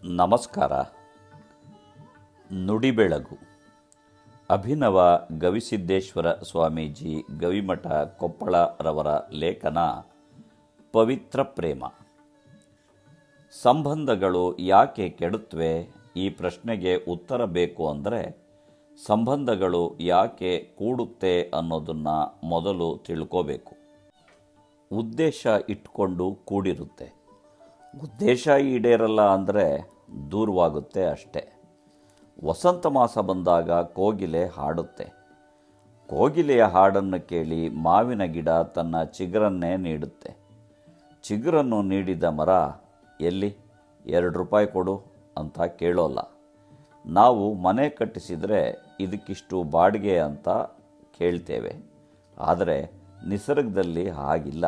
ನಮಸ್ಕಾರ. ನುಡಿಬೆಳಗು. ಅಭಿನವ ಗವಿಸಿದ್ದೇಶ್ವರ ಸ್ವಾಮೀಜಿ ಗವಿಮಠ ಕೊಪ್ಪಳರವರ ಲೇಖನ ಪವಿತ್ರ ಪ್ರೇಮ. ಸಂಬಂಧಗಳು ಯಾಕೆ ಕೆಡುತ್ತವೆ? ಈ ಪ್ರಶ್ನೆಗೆ ಉತ್ತರ ಬೇಕು ಅಂದರೆ ಸಂಬಂಧಗಳು ಯಾಕೆ ಕೂಡುತ್ತೆ ಅನ್ನೋದನ್ನು ಮೊದಲು ತಿಳ್ಕೋಬೇಕು. ಉದ್ದೇಶ ಇಟ್ಕೊಂಡು ಕೂಡಿರುತ್ತೆ. ಉದ್ದೇಶ ಈಡೇರಲ್ಲ ಅಂದರೆ ದೂರವಾಗುತ್ತೆ ಅಷ್ಟೆ. ವಸಂತ ಮಾಸ ಬಂದಾಗ ಕೋಗಿಲೆ ಹಾಡುತ್ತೆ. ಕೋಗಿಲೆಯ ಹಾಡನ್ನು ಕೇಳಿ ಮಾವಿನ ಗಿಡ ತನ್ನ ಚಿಗುರನ್ನೇ ನೀಡುತ್ತೆ. ಚಿಗುರನ್ನು ನೀಡಿದ ಮರ ಎಲ್ಲಿ ₹2 ಕೊಡು ಅಂತ ಕೇಳೋಲ್ಲ. ನಾವು ಮನೆ ಕಟ್ಟಿಸಿದರೆ ಇದಕ್ಕಿಷ್ಟು ಬಾಡಿಗೆ ಅಂತ ಕೇಳ್ತೇವೆ. ಆದರೆ ನಿಸರ್ಗದಲ್ಲಿ ಹಾಗಿಲ್ಲ.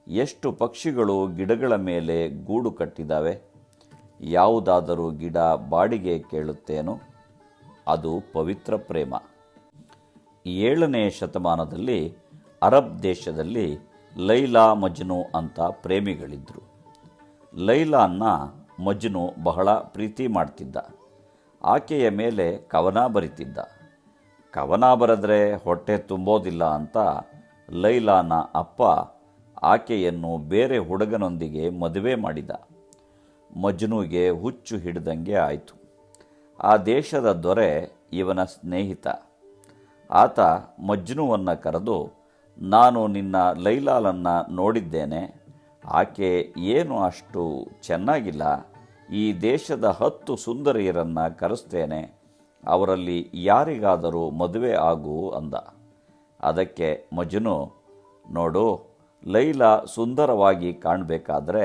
ಎಷ್ಟು ಪಕ್ಷಿಗಳು ಗಿಡಗಳ ಮೇಲೆ ಗೂಡು ಕಟ್ಟಿದ್ದಾವೆ. ಯಾವುದಾದರೂ ಗಿಡ ಬಾಡಿಗೆ ಕೇಳುತ್ತೇನೋ? ಅದು ಪವಿತ್ರ ಪ್ರೇಮ. 7ನೇ ಶತಮಾನದಲ್ಲಿ ಅರಬ್ ದೇಶದಲ್ಲಿ ಲೈಲಾ ಮಜ್ನು ಅಂತ ಪ್ರೇಮಿಗಳಿದ್ದರು. ಲೈಲಾನ್ನ ಮಜ್ನು ಬಹಳ ಪ್ರೀತಿ ಮಾಡ್ತಿದ್ದ. ಆಕೆಯ ಮೇಲೆ ಕವನ ಬರಿತಿದ್ದ. ಕವನ ಬರೆದ್ರೆ ಹೊಟ್ಟೆ ತುಂಬೋದಿಲ್ಲ ಅಂತ ಲೈಲಾನ ಅಪ್ಪ ಆಕೆಯನ್ನು ಬೇರೆ ಹುಡುಗನೊಂದಿಗೆ ಮದುವೆ ಮಾಡಿದ. ಮಜ್ನುಗೆ ಹುಚ್ಚು ಹಿಡಿದಂಗೆ ಆಯಿತು. ಆ ದೇಶದ ದೊರೆ ಇವನ ಸ್ನೇಹಿತ. ಆತ ಮಜ್ನುವನ್ನು ಕರೆದು, ನಾನು ನಿನ್ನ ಲೈಲಾಳನ್ನು ನೋಡಿದ್ದೇನೆ. ಆಕೆ ಏನು ಅಷ್ಟು ಚೆನ್ನಾಗಿಲ್ಲ. ಈ ದೇಶದ 10 ಸುಂದರಿಯರನ್ನು ಕರೆಸ್ತೇನೆ. ಅವರಲ್ಲಿ ಯಾರಿಗಾದರೂ ಮದುವೆ ಆಗು ಅಂದ. ಅದಕ್ಕೆ ಮಜ್ನು, ನೋಡು, ಲೈಲಾ ಸುಂದರವಾಗಿ ಕಾಣಬೇಕಾದ್ರೆ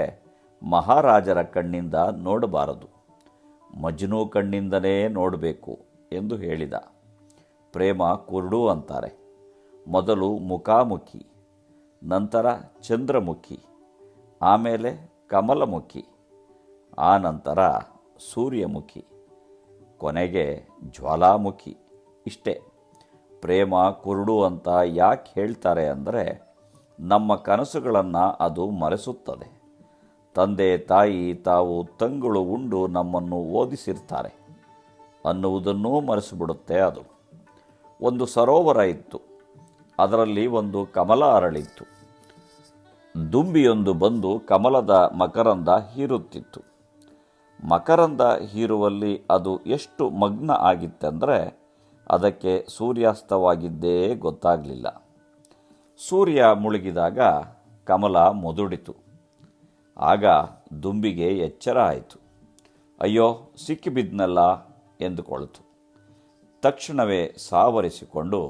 ಮಹಾರಾಜರ ಕಣ್ಣಿಂದ ನೋಡಬಾರದು, ಮಜ್ನು ಕಣ್ಣಿಂದಲೇ ನೋಡಬೇಕು ಎಂದು ಹೇಳಿದ. ಪ್ರೇಮ ಕುರುಡು ಅಂತಾರೆ. ಮೊದಲು ಮುಖಾಮುಖಿ, ನಂತರ ಚಂದ್ರಮುಖಿ, ಆಮೇಲೆ ಕಮಲಮುಖಿ, ಆ ನಂತರ ಸೂರ್ಯಮುಖಿ, ಕೊನೆಗೆ ಜ್ವಾಲಾಮುಖಿ. ಇಷ್ಟೇ. ಪ್ರೇಮ ಕುರುಡು ಅಂತ ಯಾಕೆ ಹೇಳ್ತಾರೆ ಅಂದರೆ ನಮ್ಮ ಕನಸುಗಳನ್ನು ಅದು ಮರೆಸುತ್ತದೆ. ತಂದೆ ತಾಯಿ ತಾವು ತಂಗುಳು ಉಂಡು ನಮ್ಮನ್ನು ಓದಿಸಿರ್ತಾರೆ ಅನ್ನುವುದನ್ನೂ ಮರೆಸಿಬಿಡುತ್ತೆ ಅದು. ಒಂದು ಸರೋವರ ಇತ್ತು. ಅದರಲ್ಲಿ ಒಂದು ಕಮಲ ಅರಳಿತ್ತು. ದುಂಬಿಯೊಂದು ಬಂದು ಕಮಲದ ಮಕರಂದ ಹೀರುತ್ತಿತ್ತು. ಮಕರಂದ ಹೀರುವಲ್ಲಿ ಅದು ಎಷ್ಟು ಮಗ್ನ ಆಗಿತ್ತೆಂದರೆ ಅದಕ್ಕೆ ಸೂರ್ಯಾಸ್ತವಾಗಿದ್ದೇ ಗೊತ್ತಾಗಲಿಲ್ಲ. ಸೂರ್ಯ ಮುಳುಗಿದಾಗ ಕಮಲ ಮುದುಡಿತು. ಆಗ ದುಂಬಿಗೆ ಎಚ್ಚರ ಆಯಿತು. ಅಯ್ಯೋ, ಸಿಕ್ಕಿಬಿದ್ನಲ್ಲ ಎಂದುಕೊಳ್ತು. ತಕ್ಷಣವೇ ಸಾವರಿಸಿಕೊಂಡು,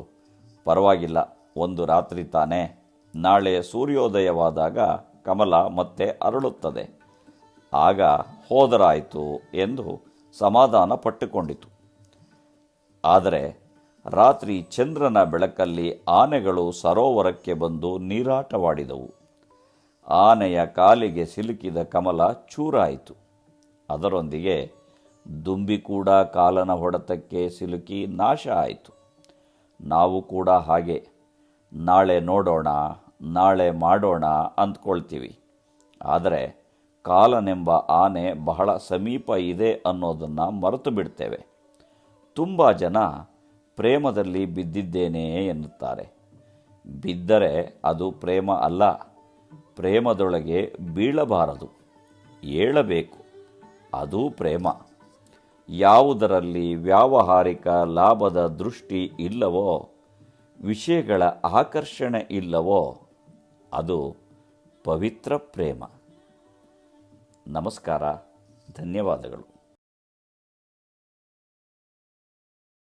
ಪರವಾಗಿಲ್ಲ, ಒಂದು ರಾತ್ರಿ ತಾನೇ, ನಾಳೆ ಸೂರ್ಯೋದಯವಾದಾಗ ಕಮಲ ಮತ್ತೆ ಅರಳುತ್ತದೆ, ಆಗ ಹೋದರಾಯಿತು ಎಂದು ಸಮಾಧಾನ ಪಟ್ಟುಕೊಂಡಿತು. ಆದರೆ ರಾತ್ರಿ ಚಂದ್ರನ ಬೆಳಕಲ್ಲಿ ಆನೆಗಳು ಸರೋವರಕ್ಕೆ ಬಂದು ನೀರಾಟವಾಡಿದವು. ಆನೆಯ ಕಾಲಿಗೆ ಸಿಲುಕಿದ ಕಮಲ ಚೂರಾಯಿತು. ಅದರೊಂದಿಗೆ ದುಂಬಿ ಕೂಡ ಕಾಲನ ಹೊಡೆತಕ್ಕೆ ಸಿಲುಕಿ ನಾಶ ಆಯಿತು. ನಾವು ಕೂಡ ಹಾಗೆ ನಾಳೆ ನೋಡೋಣ, ನಾಳೆ ಮಾಡೋಣ ಅಂದ್ಕೊಳ್ತೀವಿ. ಆದರೆ ಕಾಲನೆಂಬ ಆನೆ ಬಹಳ ಸಮೀಪ ಇದೆ ಅನ್ನೋದನ್ನು ಮರೆತು ಬಿಡ್ತೇವೆ. ತುಂಬ ಜನ ಪ್ರೇಮದಲ್ಲಿ ಬಿದ್ದಿದ್ದೇನೆ ಎನ್ನುತ್ತಾರೆ. ಬಿದ್ದರೆ ಅದು ಪ್ರೇಮ ಅಲ್ಲ. ಪ್ರೇಮದೊಳಗೆ ಬೀಳಬಾರದು, ಏಳಬೇಕು. ಅದು ಪ್ರೇಮ. ಯಾವುದರಲ್ಲಿ ವ್ಯಾವಹಾರಿಕ ಲಾಭದ ದೃಷ್ಟಿ ಇಲ್ಲವೋ, ವಿಷಯಗಳ ಆಕರ್ಷಣೆ ಇಲ್ಲವೋ, ಅದು ಪವಿತ್ರ ಪ್ರೇಮ. ನಮಸ್ಕಾರ. ಧನ್ಯವಾದಗಳು.